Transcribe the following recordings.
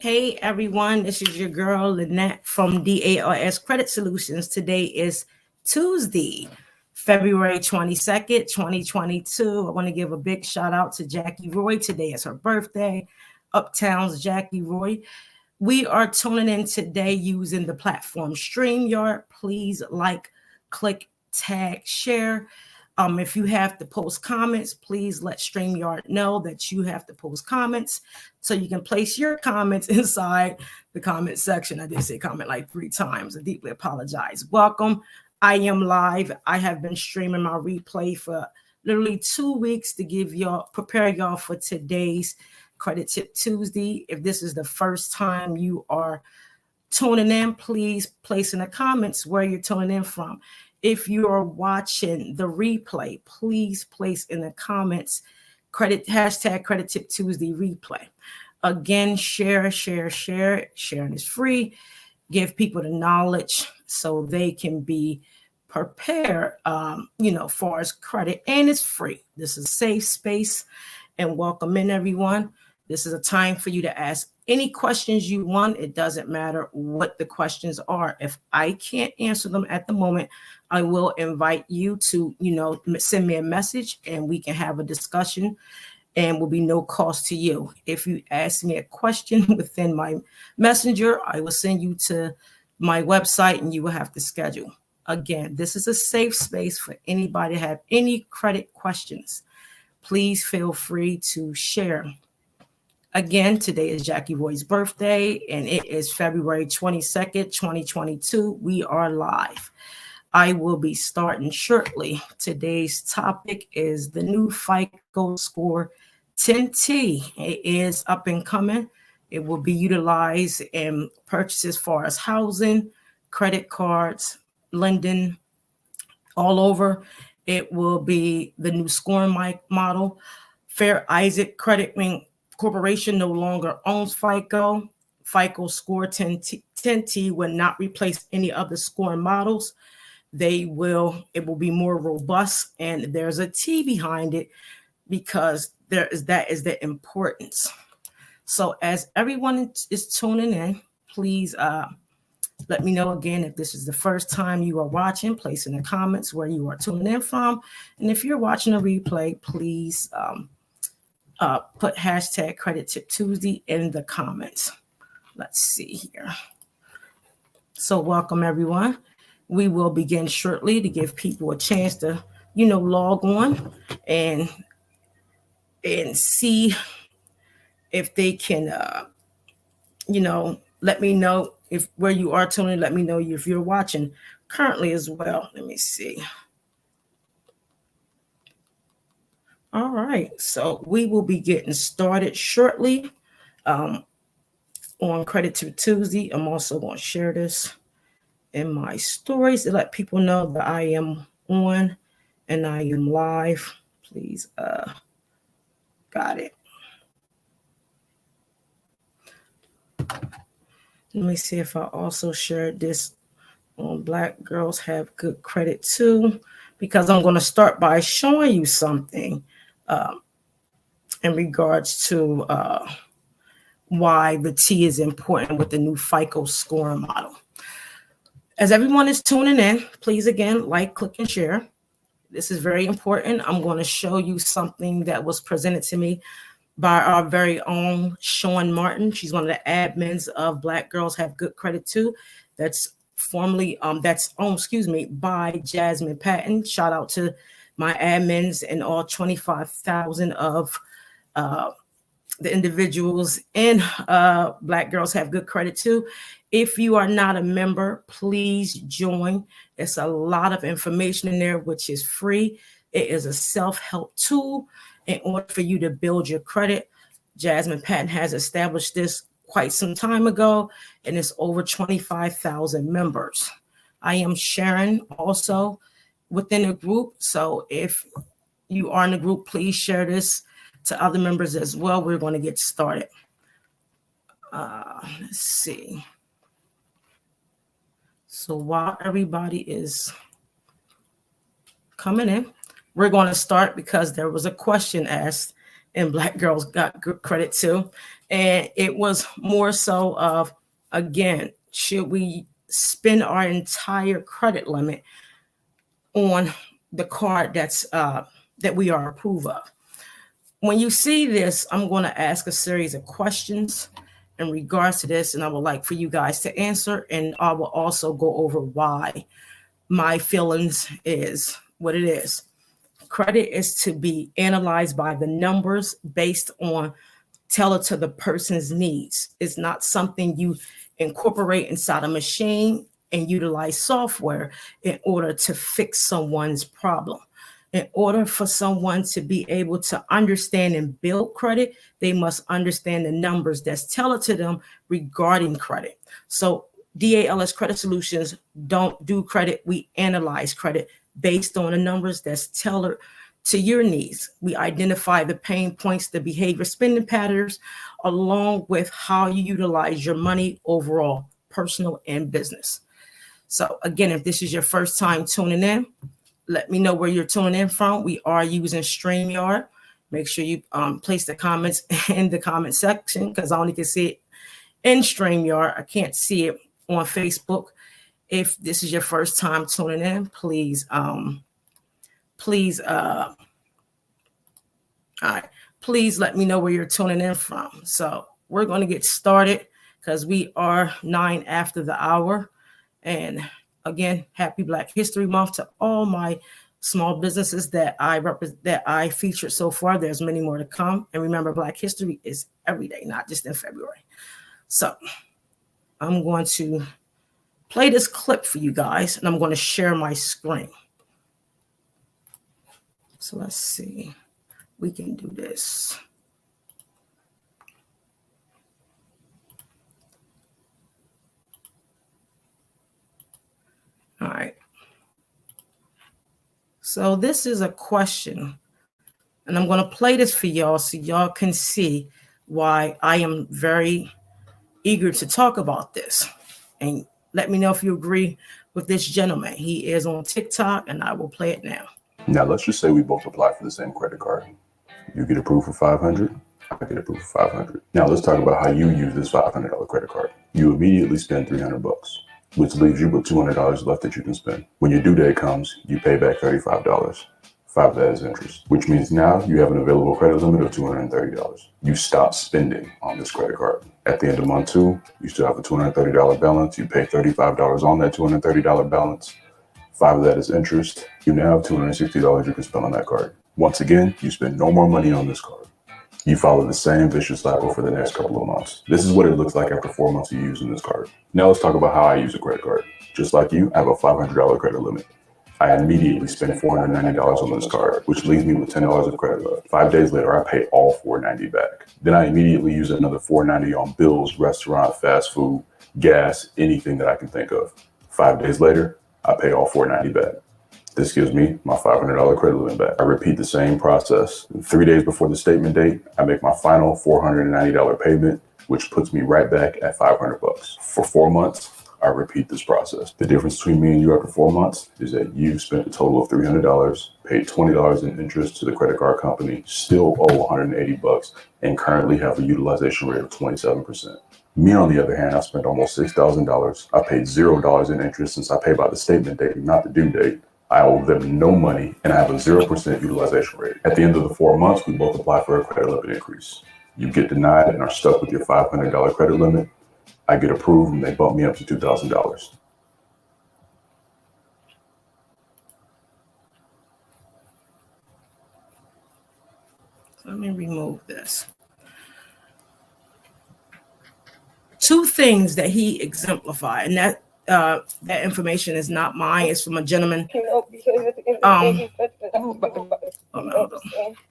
Hey everyone, this is your girl Lynette from DARS Credit Solutions. Today is Tuesday, February 22nd, 2022. I want to give a big shout out to Jackie Roy. Today is her birthday. Uptown's Jackie Roy. We are tuning in today using the platform StreamYard. Please like, click, tag, share. If you have to post comments, please let StreamYard know that you have to post comments so you can place your comments inside the comment section. I did say comment like 3 times. I deeply apologize. Welcome. I am live. I have been streaming my replay for literally 2 weeks to prepare y'all for today's Credit Tip Tuesday. If this is the first time you are tuning in, please place in the comments where you're tuning in from. If you are watching the replay, please place in the comments hashtag Credit Tip Tuesday replay. Again, share. Sharing is free. Give people the knowledge so they can be prepared, far as credit, and it's free. This is a safe space, and welcome in everyone. This is a time for you to ask any questions you want. It doesn't matter what the questions are. If I can't answer them at the moment, I will invite you to, send me a message and we can have a discussion and will be no cost to you. If you ask me a question within my messenger, I will send you to my website and you will have to schedule. Again, this is a safe space for anybody to have any credit questions. Please feel free to share. Again, today is Jackie Roy's birthday, and it is February 22nd, 2022. We are live. I will be starting shortly. Today's topic is the new FICO Score 10T. It is up and coming. It will be utilized in purchases as far as housing, credit cards, lending, all over. It will be the new scoring model. Fair Isaac Credit Corporation no longer owns FICO. FICO Score 10T will not replace any of the scoring models. It will be more robust, and there's a T behind it because that is the importance. So as everyone is tuning in, please let me know again if this is the first time you are watching. Place in the comments where you are tuning in from, and if you're watching a replay, please put hashtag Credit Tip Tuesday in the comments. Let's see here. So welcome everyone. We will begin shortly to give people a chance to, log on and see if they can, let me know if where you are tuning. Let me know if you're watching currently as well. Let me see. All right, so we will be getting started shortly on Credit Tip Tuesday. I'm also going to share this in my stories to let people know that I am on and I am live. Please, got it. Let me see if I also shared this on Black Girls Have Good Credit Too, because I'm going to start by showing you something in regards to why the T is important with the new FICO scoring model. As everyone is tuning in, please again, like, click, and share. This is very important. I'm going to show you something that was presented to me by our very own Sean Martin. She's one of the admins of Black Girls Have Good Credit Too. That's formerly, by Jasmine Patton. Shout out to my admins and all 25,000 of the individuals in Black Girls Have Good Credit Too. If you are not a member, please join. It's a lot of information in there, which is free. It is a self-help tool in order for you to build your credit. Jasmine Patton has established this quite some time ago, and it's over 25,000 members. I am sharing also within the group. So if you are in the group, please share this to other members as well. We're going to get started. Let's see. So while everybody is coming in, we're going to start because there was a question asked and Black girls got good credit too. And it was more so of, again, should we spend our entire credit limit on the card that we are approved of? When you see this, I'm going to ask a series of questions in regards to this, and I would like for you guys to answer. And I will also go over why my feelings is what it is. Credit is to be analyzed by the numbers based on tailored to the person's needs. It's not something you incorporate inside a machine and utilize software in order to fix someone's problem. In order for someone to be able to understand and build credit, they must understand the numbers that's tailored to them regarding credit. So DALS Credit Solutions don't do credit. We analyze credit based on the numbers that's tailored to your needs. We identify the pain points, the behavior spending patterns, along with how you utilize your money overall, personal and business. So again, if this is your first time tuning in, let me know where you're tuning in from. We are using StreamYard. Make sure you place the comments in the comment section, because I only can see it in StreamYard. I can't see it on Facebook. If this is your first time tuning in, please, please let me know where you're tuning in from. So we're going to get started because we are 9 after the hour. And again, happy Black History Month to all my small businesses that I featured so far. There's many more to come. And remember, Black History is every day, not just in February. So I'm going to play this clip for you guys, and I'm going to share my screen. So let's see. We can do this. All right. So this is a question, and I'm going to play this for y'all so y'all can see why I am very eager to talk about this. And let me know if you agree with this gentleman. He is on TikTok, and I will play it now. Now, let's just say we both apply for the same credit card. You get approved for $500, I get approved for $500. Now, let's talk about how you use this $500 credit card. You immediately spend $300, which leaves you with $200 left that you can spend. When your due date comes, you pay back $35. 5 of that is interest, which means now you have an available credit limit of $230. You stop spending on this credit card. At the end of month 2, you still have a $230 balance. You pay $35 on that $230 balance. 5 of that is interest. You now have $260 you can spend on that card. Once again, you spend no more money on this card. You follow the same vicious cycle for the next couple of months. This is what it looks like after 4 months of using this card. Now let's talk about how I use a credit card. Just like you, I have a $500 credit limit. I immediately spend $490 on this card, which leaves me with $10 of credit left. 5 days later, I pay all $490 back. Then I immediately use another $490 on bills, restaurant, fast food, gas, anything that I can think of. 5 days later, I pay all $490 back. This gives me my $500 credit limit back. I repeat the same process. 3 days before the statement date, I make my final $490 payment, which puts me right back at $500. For 4 months, I repeat this process. The difference between me and you after 4 months is that you spent a total of $300, paid $20 in interest to the credit card company, still owe $180, and currently have a utilization rate of 27%. Me, on the other hand, I spent almost $6,000. I paid $0 in interest since I pay by the statement date, not the due date. I owe them no money, and I have a 0% utilization rate. At the end of the 4 months, we both apply for a credit limit increase. You get denied and are stuck with your $500 credit limit. I get approved, and they bump me up to $2,000. Let me remove this. 2 things that he exemplified, and that information is not mine. It's from a gentleman. Hold on. Give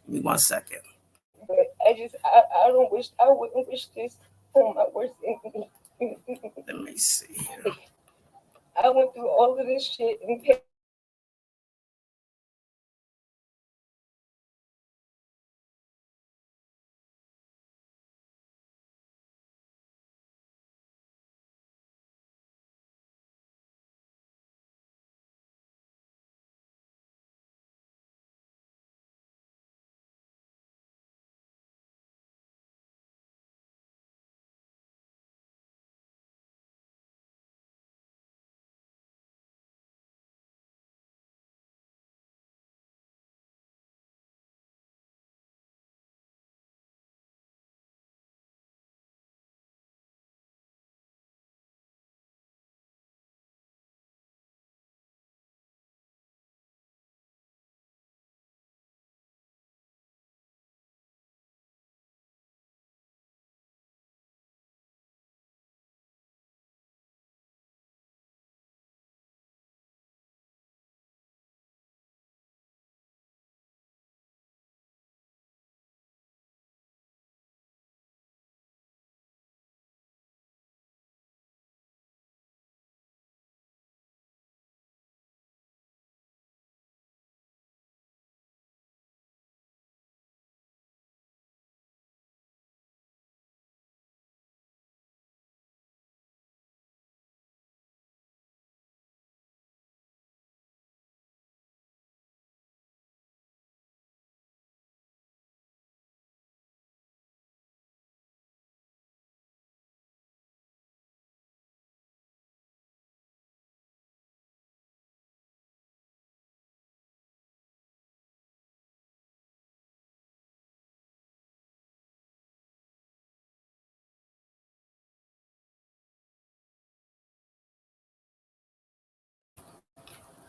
me 1 second. But I wouldn't wish this on my worst enemy. Let me see here. I went through all of this shit and paid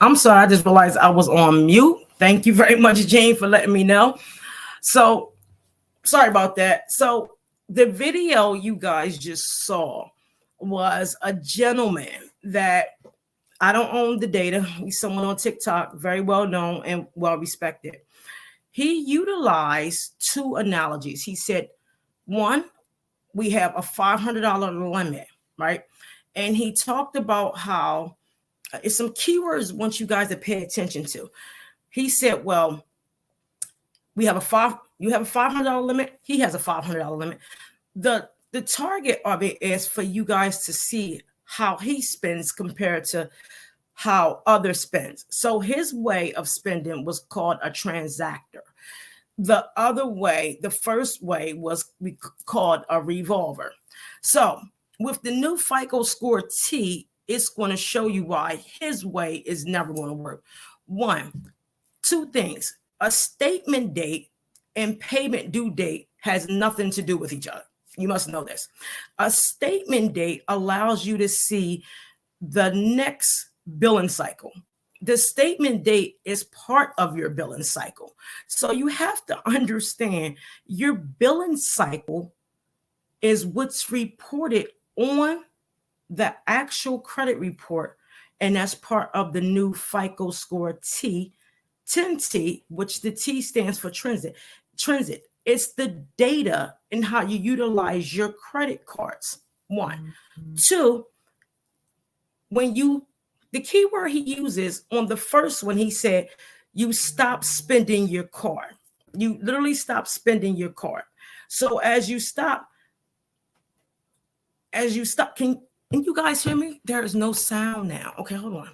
I'm sorry, I just realized I was on mute. Thank you very much, Jane, for letting me know. So sorry about that. So the video you guys just saw was a gentleman that I don't own the data. He's someone on TikTok, very well known and well respected. He utilized two analogies. He said, one, we have a $500 limit, right? And he talked about how it's some keywords I want you guys to pay attention to. He said, well, you have a $500 limit. He has a $500 limit. The target of it is for you guys to see how he spends compared to how others spend. So his way of spending was called a transactor. The other way, the first way was called a revolver. So with the new FICO Score T, it's going to show you why his way is never going to work. One, two things. A statement date and payment due date has nothing to do with each other. You must know this. A statement date allows you to see the next billing cycle. The statement date is part of your billing cycle. So you have to understand your billing cycle is what's reported on the actual credit report. And that's part of the new FICO Score T, 10T, which the T stands for transit. It's the data and how you utilize your credit cards. One. Two, the keyword he uses on the first one, he said, you stop spending your card. You literally stop spending your card. So as you stop, can you guys hear me? There is no sound now. Okay, hold on.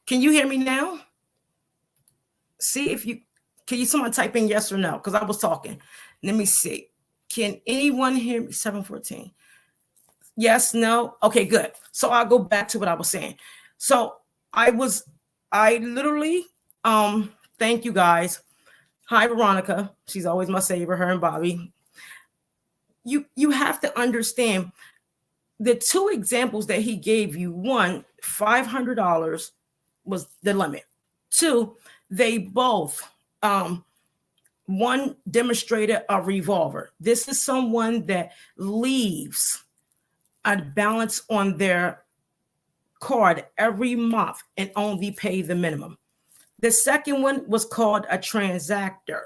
Can you hear me now? See if someone type in yes or no? Because I was talking. Let me see. Can anyone hear me? 714. Yes, no. Okay, good. So I'll go back to what I was saying. So I literally, thank you guys. Hi, Veronica. She's always my savior, her and Bobby. You have to understand the two examples that he gave you. One, $500 was the limit. Two, they both, one demonstrated a revolver. This is someone that leaves a balance on their card every month and only pay the minimum. The second one was called a transactor,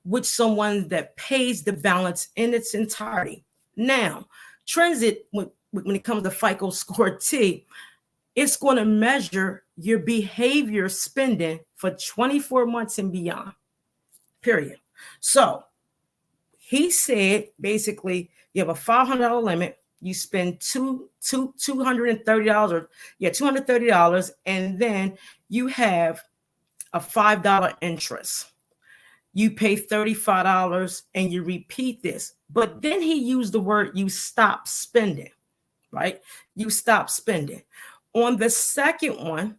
which someone that pays the balance in its entirety. Now, transit, when it comes to FICO Score T, it's going to measure your behavior spending for 24 months and beyond, period. So he said, basically, you have a $500 limit. You spend $230 $230, and then you have a $5 interest. You pay $35 and you repeat this. But then he used the word you stop spending, right? You stop spending. On the second one,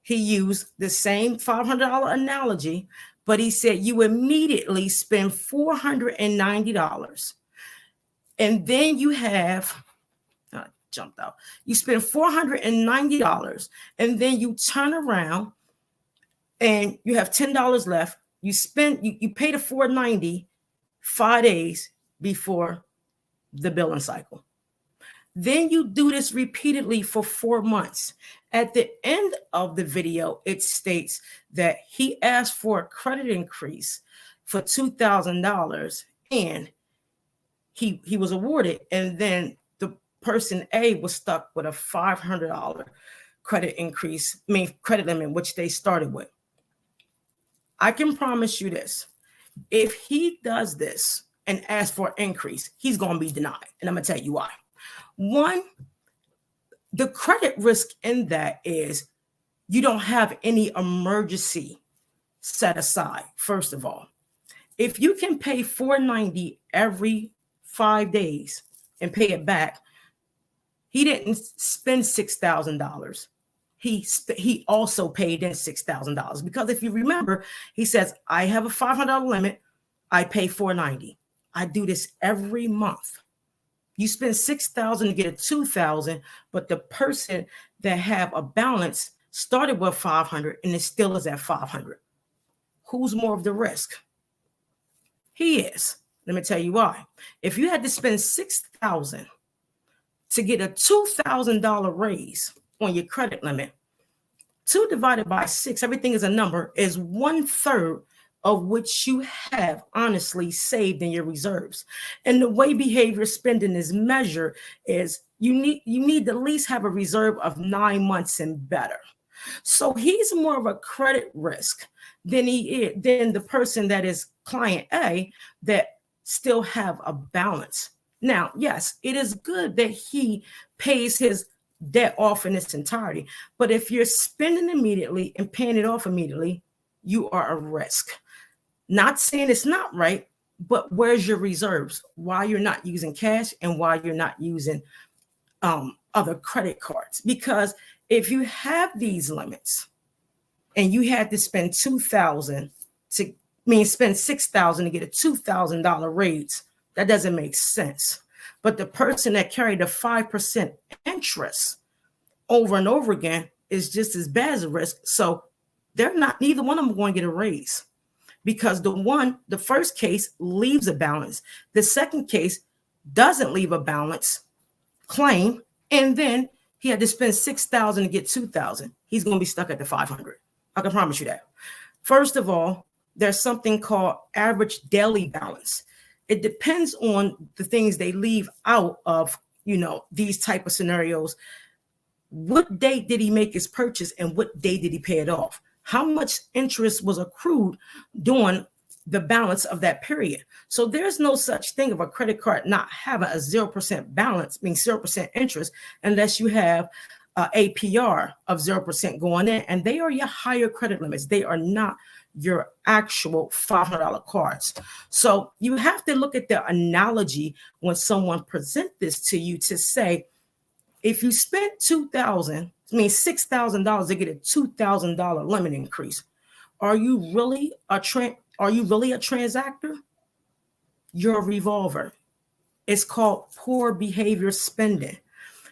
he used the same $500 analogy, but he said you immediately spend $490. And then you have, jumped out. You spend $490 and then you turn around and you have $10 left. You pay the $490 5 days before the billing cycle. Then you do this repeatedly for 4 months. At the end of the video, it states that he asked for a credit increase for $2,000 and he was awarded. And then the person A was stuck with a $500 credit limit, which they started with. I can promise you this. If he does this and asks for an increase, he's going to be denied. And I'm going to tell you why. One, the credit risk in that is you don't have any emergency set aside, first of all. If you can pay $490 every 5 days and pay it back, he didn't spend $6,000. He also paid in $6,000 because if you remember, he says, I have a $500 limit. I pay $490. I do this every month. You spend 6,000 to get a 2,000, but the person that have a balance started with 500 and it still is at 500. Who's more of the risk? He is. Let me tell you why. If you had to spend 6,000 to get a $2,000 raise on your credit limit, 2 divided by 6, everything is a number, is 1/3 of which you have honestly saved in your reserves. And the way behavior spending is measured is you need to at least have a reserve of 9 months and better. So he's more of a credit risk than the person that is client A that still have a balance. Now, yes, it is good that he pays his debt off in its entirety, but if you're spending immediately and paying it off immediately, you are a risk. Not saying it's not right, but where's your reserves? Why you're not using cash and why you're not using other credit cards? Because if you have these limits and you had to spend 2,000 to spend 6,000 to get a $2,000 raise, that doesn't make sense. But the person that carried a 5% interest over and over again is just as bad as a risk. So neither one of them going to get a raise, because the first case leaves a balance. The second case doesn't leave a balance claim. And then he had to spend 6,000 to get 2,000. He's going to be stuck at the 500. I can promise you that. First of all, there's something called average daily balance. It depends on the things they leave out of, these type of scenarios. What date did he make his purchase and what day did he pay it off? How much interest was accrued during the balance of that period? So there's no such thing of a credit card not having a 0% balance, meaning 0% interest, unless you have APR of 0% going in, and they are your higher credit limits. They are not your actual $500 cards. So you have to look at the analogy when someone presents this to you to say, if you spent $6,000 to get a $2,000 limit increase, are you really a transactor? You're a revolver. It's called poor behavior spending.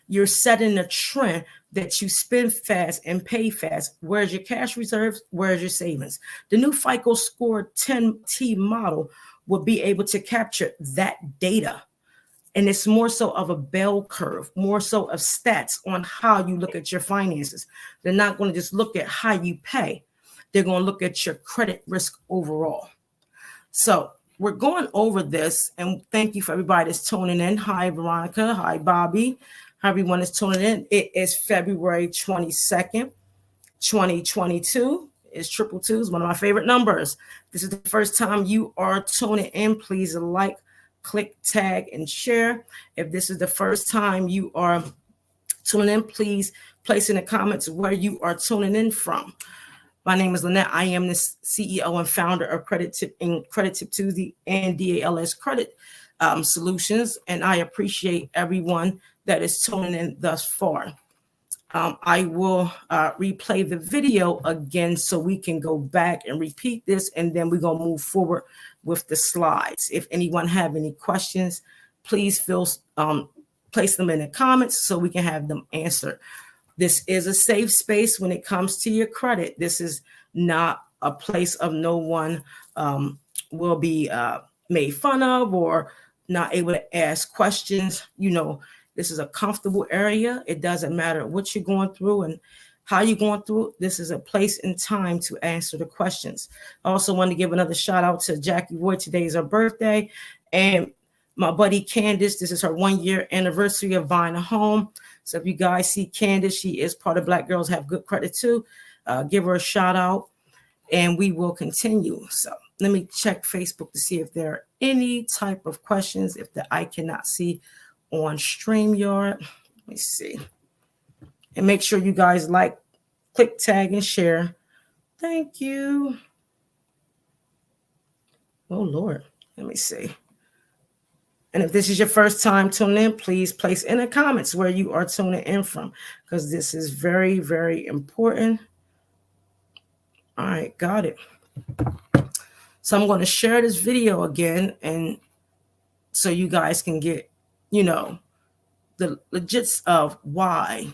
You're setting a trend that you spend fast and pay fast. Where's your cash reserves? Where's your savings? The new FICO Score 10T model will be able to capture that data. And it's more so of a bell curve, more so of stats on how you look at your finances. They're not going to just look at how you pay. They're going to look at your credit risk overall. So we're going over this, and thank you for everybody that's tuning in. Hi, Veronica. Hi, Bobby. How everyone is tuning in. It is February 22nd, 2022. It's 222. It's one of my favorite numbers. This is the first time you are tuning in. Please like, click, tag, and share. If this is the first time you are tuning in, please place in the comments where you are tuning in from. My name is Lynette. I am the CEO and founder of Credit Tip Tuesday and DALS Credit Solutions, and I appreciate everyone that is tuning in thus far. I will replay the video again so we can go back and repeat this, and then we're going to move forward with the slides. If anyone have any questions, please place them in the comments so we can have them answered. This is a safe space when it comes to your credit. This is not a place of no one will be made fun of or not able to ask questions. This is a comfortable area. It doesn't matter what you're going through and how you're going through it. This is a place and time to answer the questions. I also want to give another shout out to Jackie Roy. Today is her birthday. And my buddy Candace, this is her 1-year anniversary of buying a home. So if you guys see Candace, she is part of Black Girls Have Good Credit too. Give her a shout out and we will continue. So let me check Facebook to see if there are any type of questions if I cannot see on StreamYard. Let me see. And make sure you guys like, click, tag, and share. Thank you. Oh, Lord. Let me see. And if this is your first time tuning in, please place in the comments where you are tuning in from, because this is very, very important. All right, got it. So I'm going to share this video again, and so you guys can get you know, the legits of why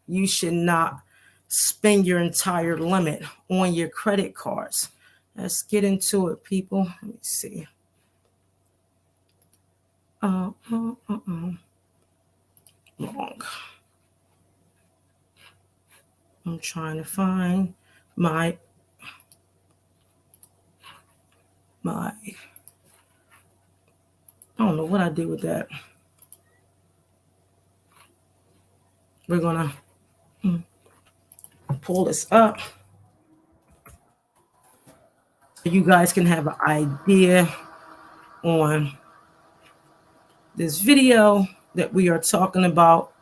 you should not spend your entire limit on your credit cards. Let's get into it, people. Let me see. Wrong. I'm trying to find my I don't know what I did with that. We're gonna pull this up so you guys can have an idea on this video that we are talking about.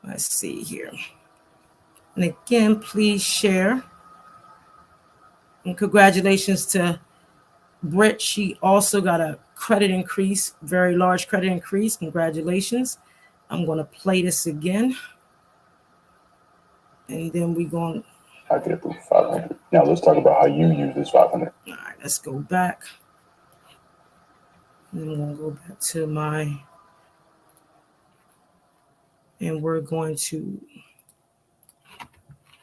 Let's see here. And again, please share. And congratulations to Britt. She also got a credit increase, very large credit increase. Congratulations. I'm going to play this again. And then we're going. I get approved for 500. Now let's talk about how you use this 500. All right, let's go back. And I'm going to go back to my. And we're going to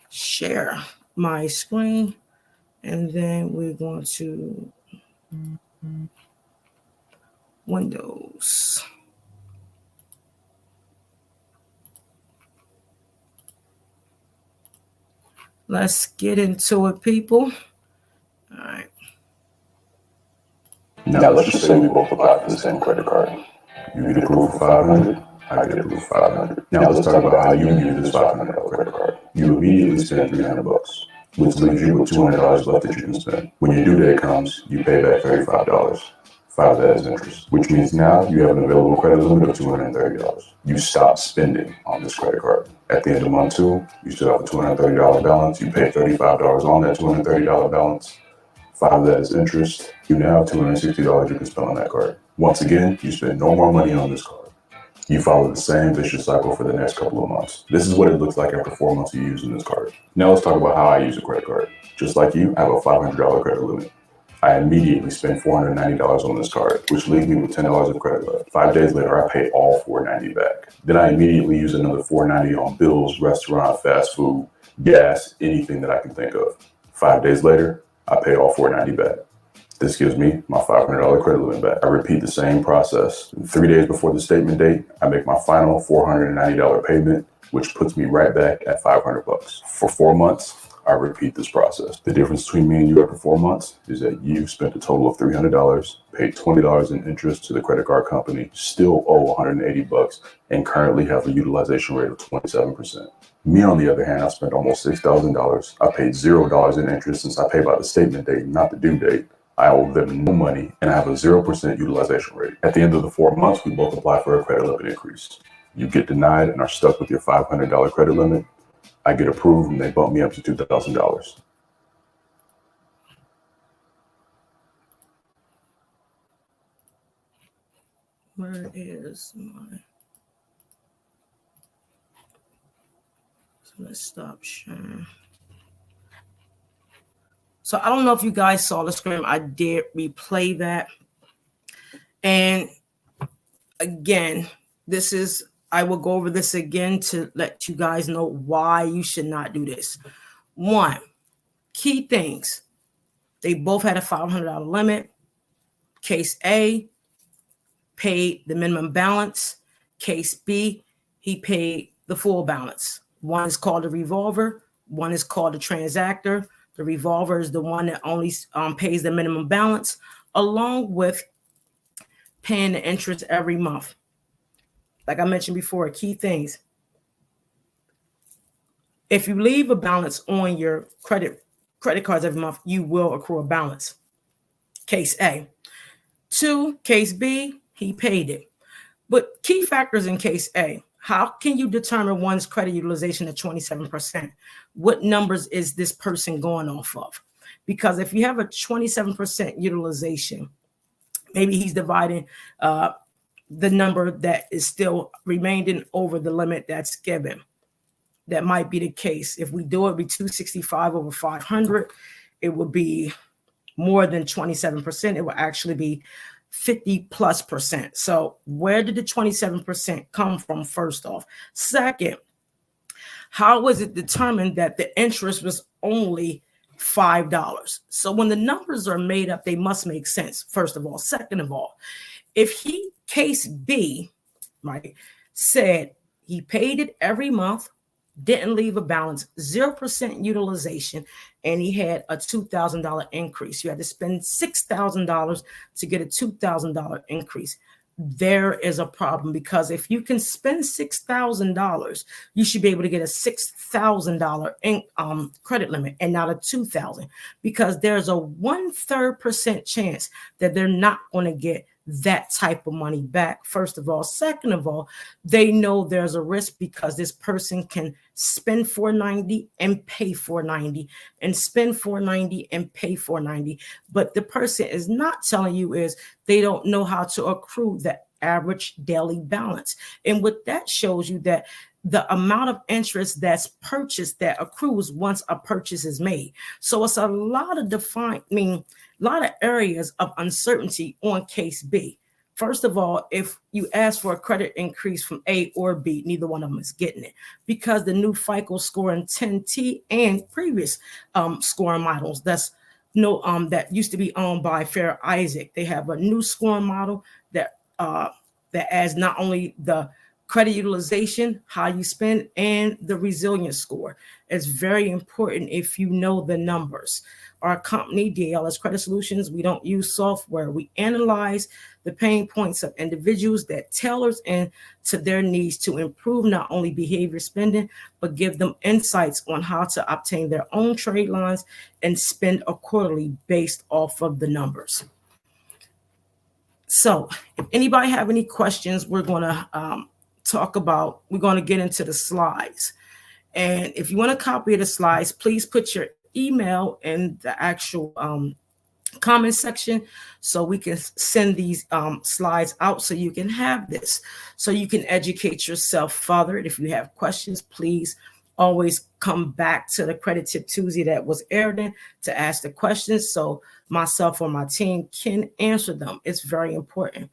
share my screen. And then we're going to Windows. Let's get into it, people. All right. Now let's just say we both apply for the same credit card. You get approved for 500. I get approved for 500. Now let's talk about how you use this $500 credit card. You immediately spend 300 bucks, which leaves you with $200 left that you can spend. When your due date comes, you pay back $35. 5 of that is interest, which means now you have an available credit limit of $230. You stop spending on this credit card. At the end of month 2, you still have a $230 balance. You pay $35 on that $230 balance. 5 of that is interest. You now have $260 you can spend on that card. Once again, you spend no more money on this card. You follow the same vicious cycle for the next couple of months. This is what it looks like after 4 months of using this card. Now let's talk about how I use a credit card. Just like you, I have a $500 credit limit. I immediately spend $490 on this card, which leaves me with $10 of credit left. 5 days later, I pay all $490 back. Then I immediately use another $490 on bills, restaurant, fast food, gas, anything that I can think of. 5 days later, I pay all $490 back. This gives me my $500 credit limit back. I repeat the same process. 3 days before the statement date, I make my final $490 payment, which puts me right back at 500 bucks. For 4 months, I repeat this process. The difference between me and you after 4 months is that you spent a total of $300, paid $20 in interest to the credit card company, still owe 180 bucks, and currently have a utilization rate of 27%. Me, on the other hand, I spent almost $6,000. I paid $0 in interest since I pay by the statement date, not the due date. I owe them no money, and I have a 0% utilization rate. At the end of the 4 months, we both apply for a credit limit increase. You get denied and are stuck with your $500 credit limit. I get approved, and they bump me up to $2,000. Where is my? So let's stop sharing. So I don't know if you guys saw the screen. I did replay that. And again, I will go over this again to let you guys know why you should not do this. 1, key things. They both had a $500 limit. Case A paid the minimum balance. Case B, he paid the full balance. One is called a revolver. One is called a transactor. The revolver is the one that only pays the minimum balance, along with paying the interest every month. Like I mentioned before, key things. If you leave a balance on your credit cards every month, you will accrue a balance. Case A. 2, case B, he paid it. But key factors in case A. How can you determine one's credit utilization at 27%? What numbers is this person going off of? Because if you have a 27% utilization, maybe he's dividing the number that is still remaining over the limit that's given. That might be the case. If we do it, be 265 over 500, it would be more than 27%. It will actually be 50+%. So where did the 27% come from, first off? Second, how was it determined that the interest was only $5? So when the numbers are made up, they must make sense, first of all. Second of all, if case B, right, said he paid it every month, didn't leave a balance, 0% utilization, and he had a $2,000 increase. You had to spend $6,000 to get a $2,000 increase. There is a problem, because if you can spend $6,000, you should be able to get a $6,000 credit limit and not a $2,000, because there's a 1/3% chance that they're not going to get that type of money back, first of all. Second of all, they know there's a risk, because this person can spend $490 and pay $490 and spend $490 and pay $490. But the person is not telling you is they don't know how to accrue the average daily balance. And what that shows you, that the amount of interest that's purchased that accrues once a purchase is made. So it's a lot of a lot of areas of uncertainty on case B. First of all, if you ask for a credit increase from A or B, neither one of them is getting it, because the new FICO score in 10T and previous scoring models that used to be owned by Fair Isaac, they have a new scoring model that adds not only the credit utilization, how you spend, and the resilience score. It's very important if you know the numbers. Our company, DALS Credit Solutions, we don't use software. We analyze the pain points of individuals that tailors into their needs to improve not only behavior spending, but give them insights on how to obtain their own trade lines and spend accordingly based off of the numbers. So if anybody have any questions, we're going to get into the slides. And if you want a copy of the slides, please put your email in the actual comment section, so we can send these slides out, so you can have this, so you can educate yourself further. If you have questions, please always come back to the Credit Tip Tuesday that was aired in to ask the questions, so myself or my team can answer them. It's very important.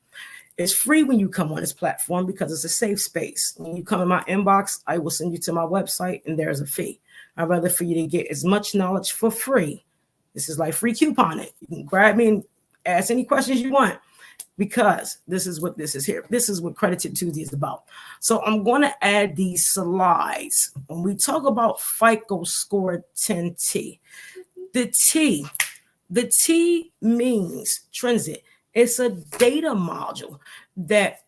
It's free when you come on this platform, because it's a safe space. When you come in my inbox, I will send you to my website, and there's a fee. I'd rather for you to get as much knowledge for free. This is like free couponing. You can grab me and ask any questions you want, because this is what this is here. This is what Credit Tip Tuesday is about. So I'm going to add these slides. When we talk about FICO Score 10T, the T means transit. It's a data module that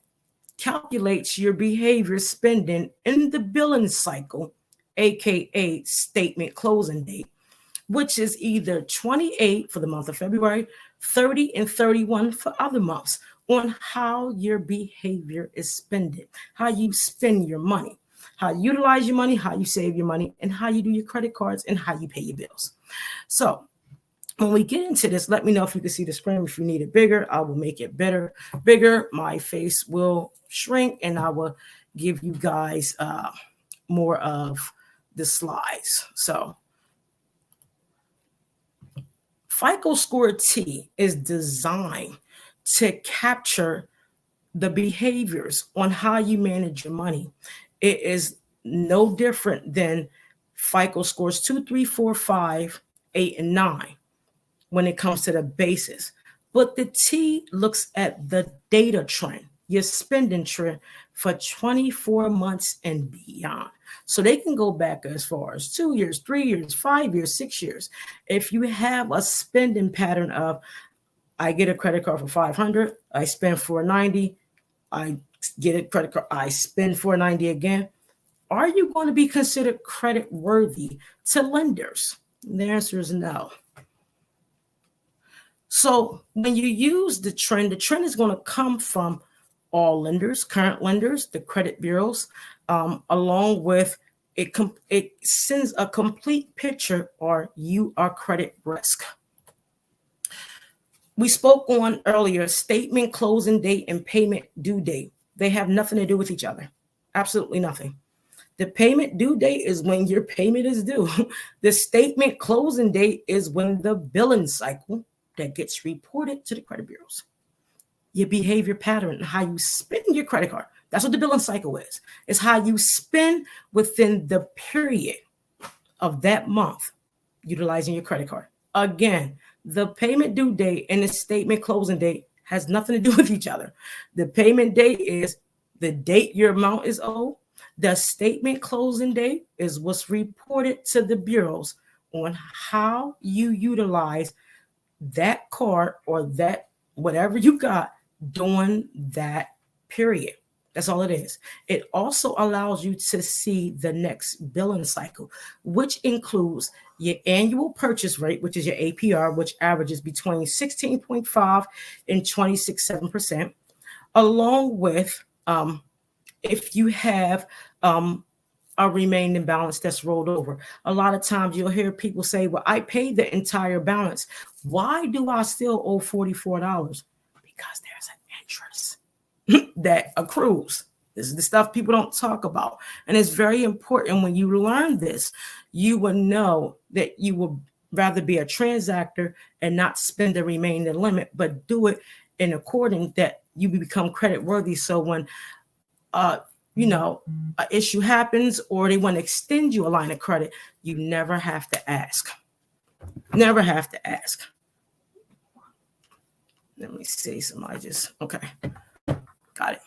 calculates your behavior spending in the billing cycle, aka statement closing date, which is either 28 for the month of February, 30 and 31 for other months, on how your behavior is spending, how you spend your money, how you utilize your money, how you save your money, and how you do your credit cards, and how you pay your bills. So when we get into this, let me know if you can see the screen. If you need it bigger, I will make it bigger. My face will shrink, and I will give you guys more of the slides. So FICO Score T is designed to capture the behaviors on how you manage your money. It is no different than FICO Scores 2, 3, 4, 5, 8, and 9 when it comes to the basis. But the T looks at the data trend, your spending trend for 24 months and beyond. So they can go back as far as 2 years, 3 years, 5 years, 6 years. If you have a spending pattern of, I get a credit card for $500, I spend $490, I get a credit card, I spend $490 again, are you going to be considered credit worthy to lenders? And the answer is no. So when you use the trend is going to come from all lenders, current lenders, the credit bureaus, along with it sends a complete picture, or you are credit risk. We spoke on earlier, statement closing date and payment due date. They have nothing to do with each other. Absolutely nothing. The payment due date is when your payment is due. The statement closing date is when the billing cycle that gets reported to the credit bureaus. your behavior pattern, how you spend your credit card. That's what the billing cycle is. It's how you spend within the period of that month utilizing your credit card. Again, the payment due date and the statement closing date has nothing to do with each other. The payment date is the date your amount is owed. The statement closing date is what's reported to the bureaus on how you utilize that card or that whatever you got during that period. That's all it is. It also allows you to see the next billing cycle, which includes your annual purchase rate, which is your APR, which averages between 16.5 and 26.7%, along with if you have a remaining balance that's rolled over. A lot of times you'll hear people say, well, I paid the entire balance. Why do I still owe $44? Because there's an interest that accrues. This is the stuff people don't talk about. And it's very important when you learn this, you will know that you will rather be a transactor and not spend the remaining limit, but do it in accordance that you become credit worthy. So when an issue happens or they want to extend you a line of credit, you never have to ask. Never have to ask. Let me see. Okay. Got it.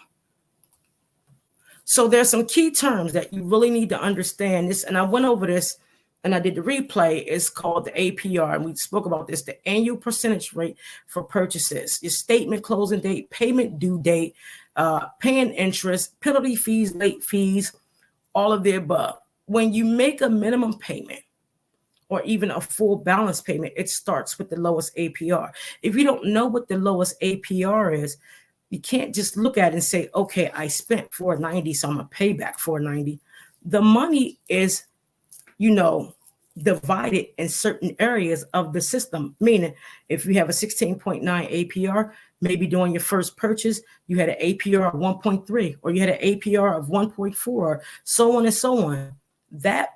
So there's some key terms that you really need to understand this. And I went over this and I did the replay. It's called the APR. And we spoke about this, the annual percentage rate for purchases, your statement closing date, payment due date, paying interest, penalty fees, late fees, all of the above. When you make a minimum payment or even a full balance payment, it starts with the lowest APR. If you don't know what the lowest APR is, you can't just look at it and say, okay, I spent $490, so I'm gonna pay back $490. The money is, divided in certain areas of the system. Meaning, if you have a 16.9 APR, maybe during your first purchase, you had an APR of 1.3, or you had an APR of 1.4, so on and so on. That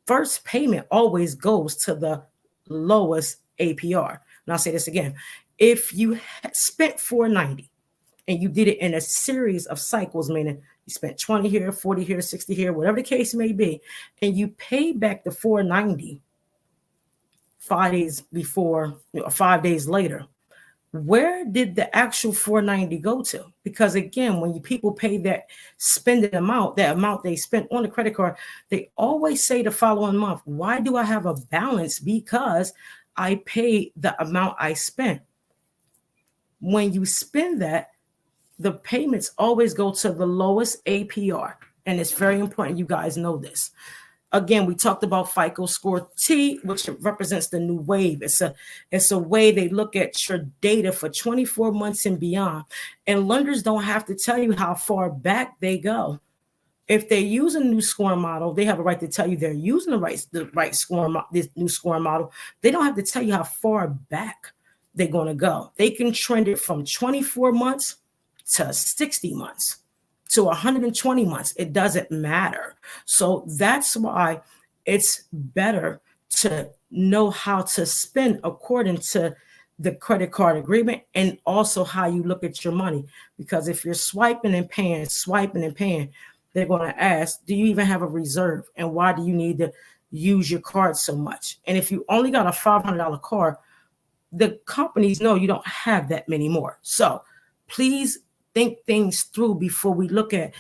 first payment always goes to the lowest APR. And I'll say this again. If you spent $490 and you did it in a series of cycles, meaning you spent 20 here, 40 here, 60 here, whatever the case may be, and you pay back the $490 5 days before, 5 days later, where did the actual $490 go to? Because again, when people pay that spending amount, that amount they spent on the credit card, they always say the following month, why do I have a balance? Because I paid the amount I spent. When you spend that, the payments always go to the lowest APR. And it's very important you guys know this. Again, we talked about FICO Score T, which represents the new wave. It's a way they look at your data for 24 months and beyond. And lenders don't have to tell you how far back they go. If they use a new scoring model, they have a right to tell you they're using the right scoring, this new scoring model. They don't have to tell you how far back they're going to go. They can trend it from 24 months to 60 months to 120 months. It doesn't matter. So that's why it's better to know how to spend according to the credit card agreement and also how you look at your money. Because if you're swiping and paying, they're going to ask, do you even have a reserve? And why do you need to use your card so much? And if you only got a $500 card, the companies know you don't have that many more. So please think things through before we look at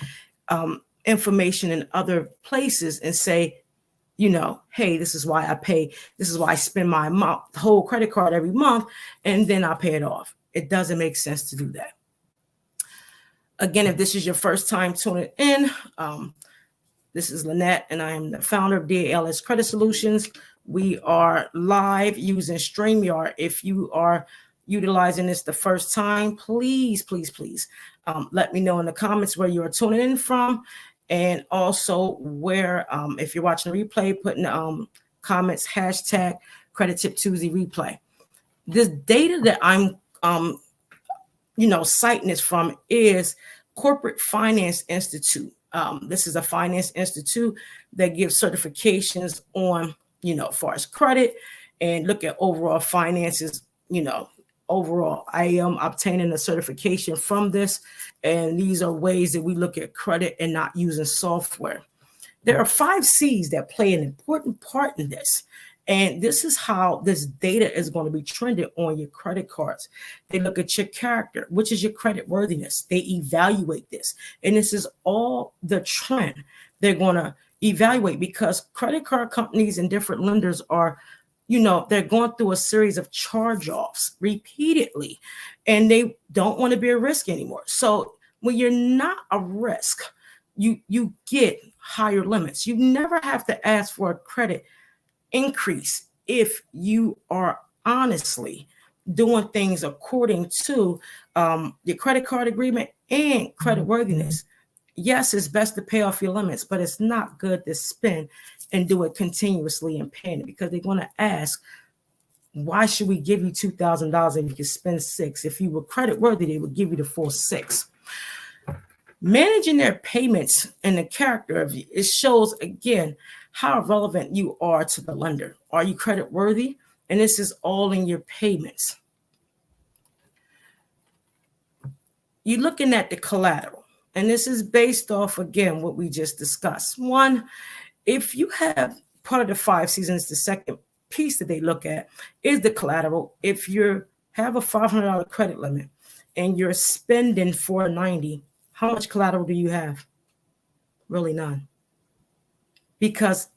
information in other places and say, hey, this is why I pay. This is why I spend my whole credit card every month, and then I pay it off. It doesn't make sense to do that. Again, if this is your first time tuning in, this is Lynette, and I am the founder of DALS Credit Solutions. We are live using StreamYard. If you are utilizing this the first time, please let me know in the comments where you are tuning in from, and also where if you're watching the replay, put in the comments hashtag Credit Tip Tuesday replay. This data that I'm citing this from is Corporate Finance Institute. This is a finance institute that gives certifications on as far as credit and look at overall finances overall. I am obtaining a certification from this, and these are ways that we look at credit and not using software. There are 5 C's that play an important part in this. And this is how this data is going to be trended on your credit cards. They look at your character, which is your credit worthiness. They evaluate this. And this is all the trend they're going to evaluate, because credit card companies and different lenders are, they're going through a series of charge-offs repeatedly, and they don't want to be a risk anymore. So when you're not a risk, you get higher limits. You never have to ask for a credit increase if you are honestly doing things according to your credit card agreement and credit worthiness. Yes, it's best to pay off your limits, but it's not good to spend and do it continuously and paying it, because they're going to ask, why should we give you $2,000 if you can spend $6,000? If you were credit worthy, they would give you the full $6,000. Managing their payments and the character of you, it shows again how relevant you are to the lender. Are you credit worthy? And this is all in your payments. You're looking at the collateral, and this is based off, again, what we just discussed. One, if you have part of the 5 seasons, the second piece that they look at is the collateral. If you have a $500 credit limit and you're spending $490, how much collateral do you have? Really none. Because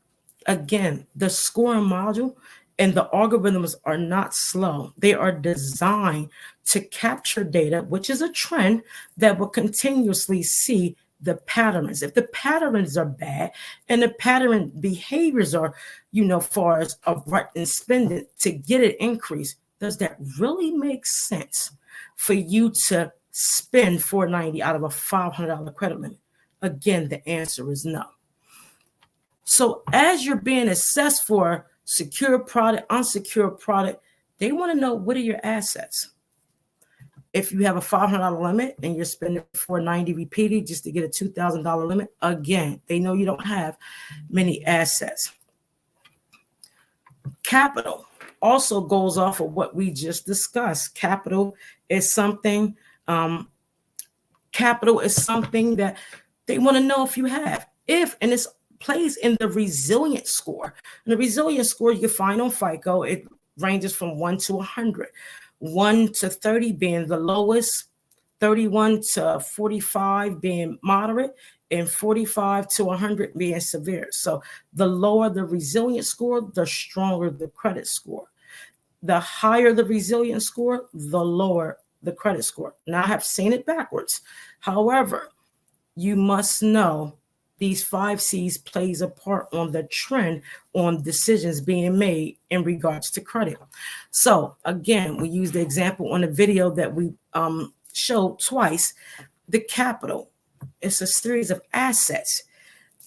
again, the scoring module and the algorithms are not slow. They are designed to capture data, which is a trend that will continuously see the patterns. If the patterns are bad and the pattern behaviors are, far as abrupt and spending to get an increase, does that really make sense for you to spend $490 out of a $500 credit limit? Again, the answer is no. So as you're being assessed for secure product, unsecured product, they want to know, what are your assets? If you have a $500 limit and you're spending $490 repeated just to get a $2,000 limit, again, they know you don't have many assets. Capital also goes off of what we just discussed. Capital is something that they want to know if you have. And it's plays in the resilience score. And the resilience score you can find on FICO, it ranges from 1 to 100. 1 to 30 being the lowest, 31 to 45 being moderate, and 45 to 100 being severe. So the lower the resilience score, the stronger the credit score. The higher the resilience score, the lower the credit score. Now, I have seen it backwards. However, you must know these 5 C's plays a part on the trend on decisions being made in regards to credit. So again, we use the example on the video that we showed twice. The capital, it's a series of assets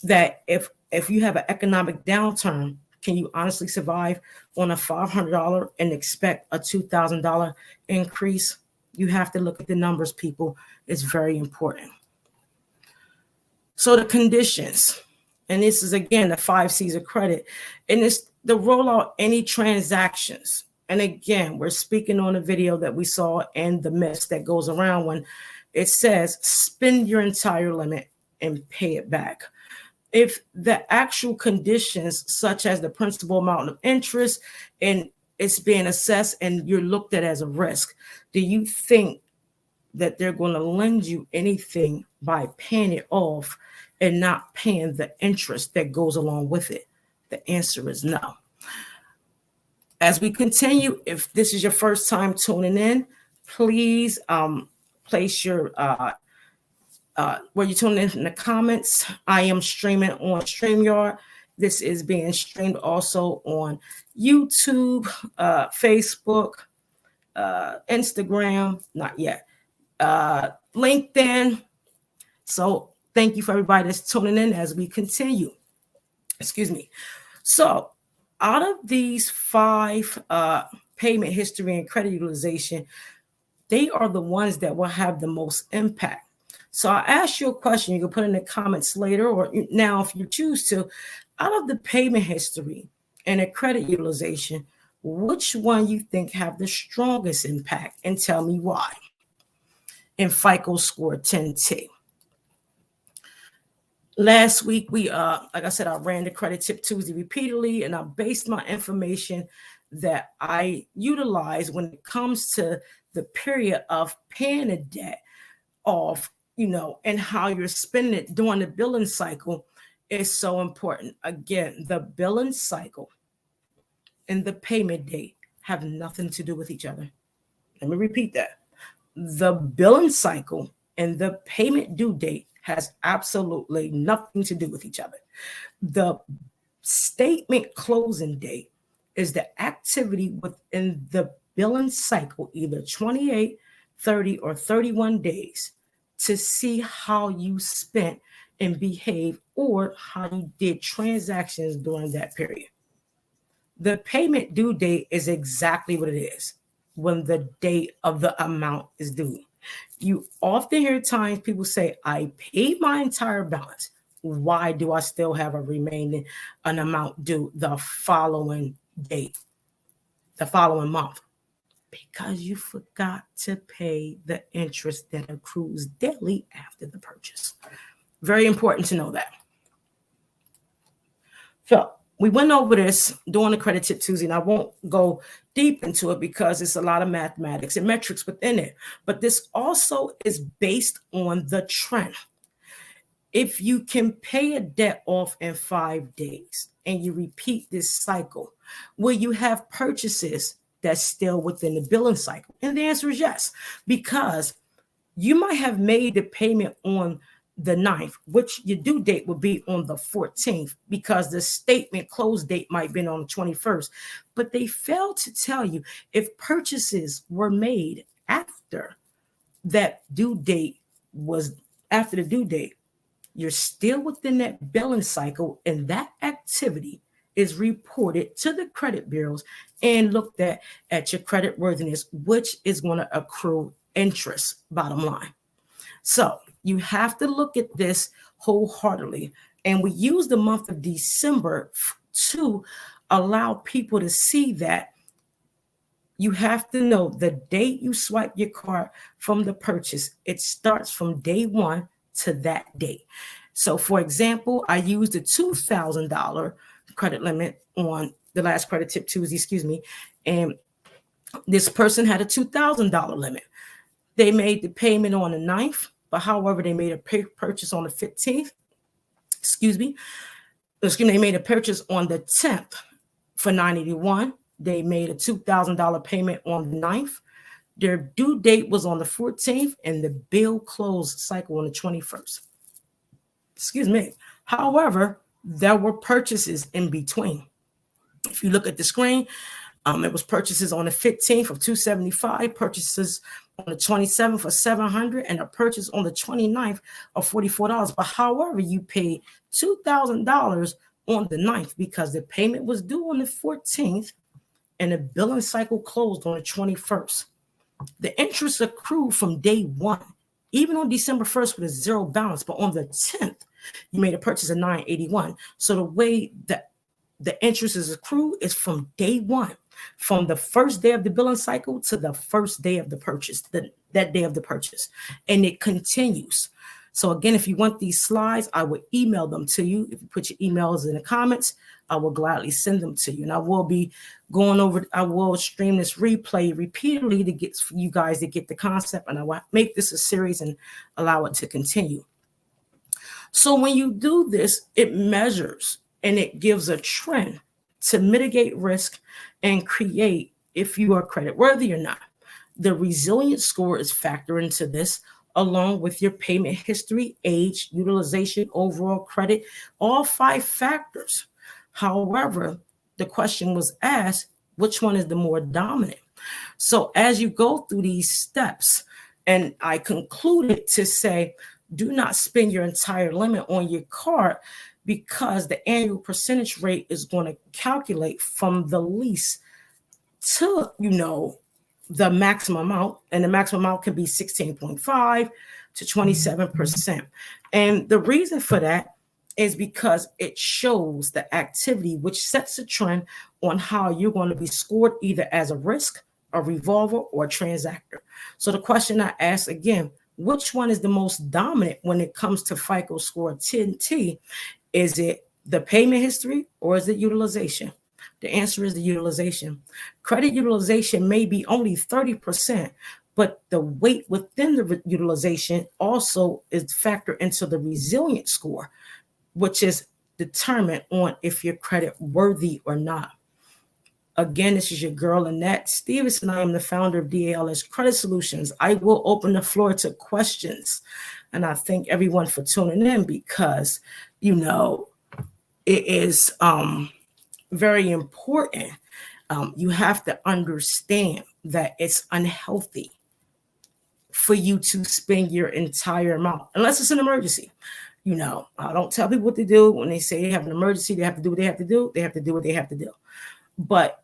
that if you have an economic downturn, can you honestly survive on a $500 and expect a $2,000 increase? You have to look at the numbers, people. It's very important. So the conditions, and this is again the 5 C's of credit, and it's the rollout any transactions. And again, we're speaking on a video that we saw and the myths that goes around when it says spend your entire limit and pay it back. If the actual conditions, such as the principal amount of interest, and it's being assessed and you're looked at as a risk, do you think that they're going to lend you anything by paying it off and not paying the interest that goes along with it? The answer is no. As we continue, if this is your first time tuning in, please place your where you're tuning in the comments. I am streaming on StreamYard. This is being streamed also on YouTube, Facebook, Instagram, not yet, LinkedIn. So thank you for everybody that's tuning in as we continue. Excuse me. So out of these 5 payment history and credit utilization, they are the ones that will have the most impact. So I asked you a question. You can put in the comments later or now if you choose to. Out of the payment history and the credit utilization, which one you think have the strongest impact, and tell me why. In FICO Score 10T. Last week, like I said, I ran the Credit Tip Tuesday repeatedly, and I based my information that I utilize when it comes to the period of paying a debt off, and how you're spending it during the billing cycle is so important. Again, the billing cycle and the payment date have nothing to do with each other. Let me repeat that. The billing cycle and the payment due date has absolutely nothing to do with each other. The statement closing date is the activity within the billing cycle, either 28, 30, or 31 days, to see how you spent and behave or how you did transactions during that period. The payment due date is exactly what it is, when the date of the amount is due. You often hear times people say, I paid my entire balance. Why do I still have an amount due the following date, the following month? Because you forgot to pay the interest that accrues daily after the purchase. Very important to know that. So we went over this during the Credit Tip Tuesday, and I won't go deep into it because it's a lot of mathematics and metrics within it. But this also is based on the trend. If you can pay a debt off in 5 days and you repeat this cycle, will you have purchases that's still within the billing cycle? And the answer is yes, because you might have made the payment on the 9th, which your due date would be on the 14th, because the statement close date might be on the 21st. But they failed to tell you if purchases were made after that due date was after the due date, you're still within that billing cycle, and that activity is reported to the credit bureaus and looked at your credit worthiness, which is going to accrue interest, bottom line. So you have to look at this wholeheartedly. And we use the month of December to allow people to see that you have to know the date you swipe your card from the purchase. It starts from day one to that date. So for example, I used a $2,000 credit limit on the last Credit Tip Tuesday, and this person had a $2,000 limit. They made the payment on the 9th, but however, they made a purchase on the 15th. They made a purchase on the 10th for $981. They made a $2,000 payment on the 9th. Their due date was on the 14th, and the bill closed cycle on the 21st. However, there were purchases in between. If you look at the screen, it was purchases on the 15th of $275, purchases on the 27th for $700, and a purchase on the 29th of $44. But however, you paid $2,000 on the 9th because the payment was due on the 14th and the billing cycle closed on the 21st. The interest accrued from day one, even on December 1st with a zero balance, but on the 10th, you made a purchase of $981. So the way that the interest is accrued is from day one, from the first day of the billing cycle to the first day of the purchase, that day of the purchase, and it continues. So again, if you want these slides, I will email them to you. If you put your emails in the comments, I will gladly send them to you. And I will be I will stream this replay repeatedly to get you guys to get the concept, and I will make this a series and allow it to continue. So when you do this, it measures and it gives a trend to mitigate risk and create if you are credit worthy or not. The resilience score is factored into this, along with your payment history, age, utilization, overall credit, all 5 factors. However, the question was asked, which one is the more dominant? So as you go through these steps, and I concluded to say, do not spend your entire limit on your card, because the annual percentage rate is going to calculate from the least to, the maximum amount, and the maximum amount can be 16.5 to 27%. And the reason for that is because it shows the activity, which sets a trend on how you're going to be scored either as a risk, a revolver, or a transactor. So the question I ask again, which one is the most dominant when it comes to FICO score 10T? Is it the payment history or is it utilization? The answer is the utilization. Credit utilization may be only 30%, but the weight within the utilization also is factored into the resilient score, which is determined on if you're credit worthy or not. Again, this is your girl, Annette Stevenson. I am the founder of DALS Credit Solutions. I will open the floor to questions. And I thank everyone for tuning in because, you know, it is very important. You have to understand that it's unhealthy for you to spend your entire amount, unless it's an emergency. You know, I don't tell people what to do when they say they have an emergency. They have to do what they have to do. They have to do what they have to do. But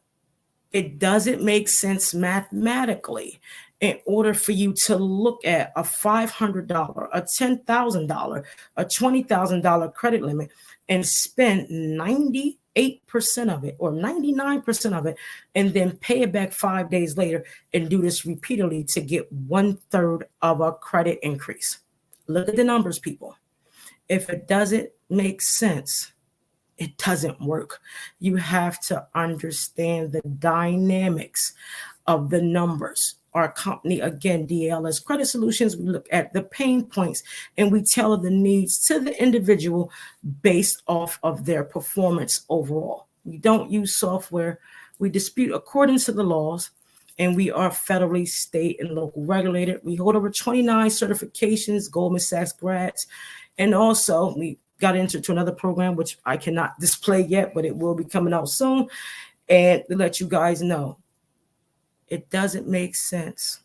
it doesn't make sense mathematically in order for you to look at a $500, a $10,000, a $20,000 credit limit and spend 98% of it or 99% of it and then pay it back 5 days later and do this repeatedly to get 1/3 of a credit increase. Look at the numbers, people. If it doesn't make sense, it doesn't work. You have to understand the dynamics of the numbers. Our company, again, DALS Credit Solutions, we look at the pain points and we tailor the needs to the individual based off of their performance overall. We don't use software. We dispute according to the laws, and we are federally, state, and local regulated. We hold over 29 certifications, Goldman Sachs grads, and also we got into another program, which I cannot display yet, but it will be coming out soon. And to let you guys know, it doesn't make sense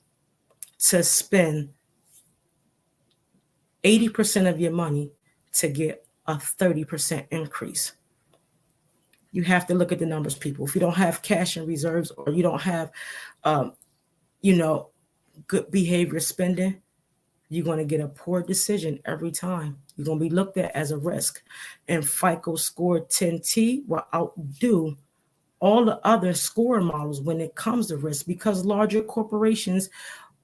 to spend 80% of your money to get a 30% increase. You have to look at the numbers, people. If you don't have cash and reserves or you don't have, good behavior spending, you're going to get a poor decision every time. You're going to be looked at as a risk. And FICO Score 10T will outdo all the other score models when it comes to risk because larger corporations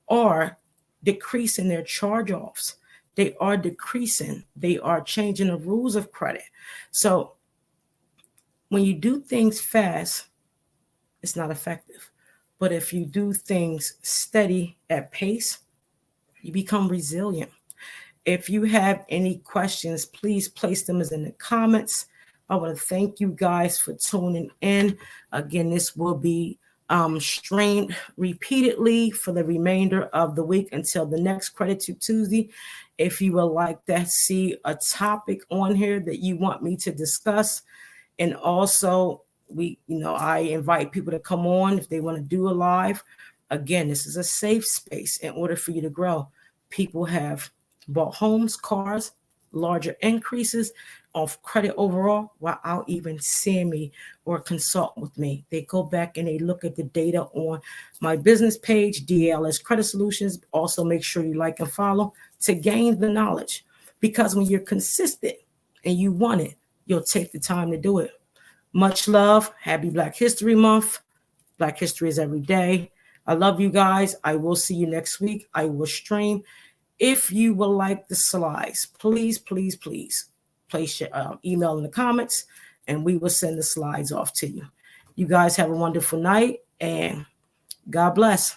are decreasing their charge-offs. They are decreasing. They are changing the rules of credit. So when you do things fast, it's not effective. But if you do things steady at pace, you become resilient. If you have any questions, please place them in the comments. I want to thank you guys for tuning in. Again, this will be streamed repeatedly for the remainder of the week until the next Credit Tube Tuesday. If you would like to see a topic on here that you want me to discuss, and also I invite people to come on if they want to do a live. Again, this is a safe space in order for you to grow. People have bought homes, cars, larger increases of credit overall without even seeing me or consult with me. They go back and they look at the data on my business page, DALS Credit Solutions. Also, make sure you like and follow to gain the knowledge. Because when you're consistent and you want it, you'll take the time to do it. Much love. Happy Black History Month. Black History is every day. I love you guys. I will see you next week. I will stream. If you would like the slides, please place your email in the comments and we will send the slides off to you. You guys have a wonderful night and God bless.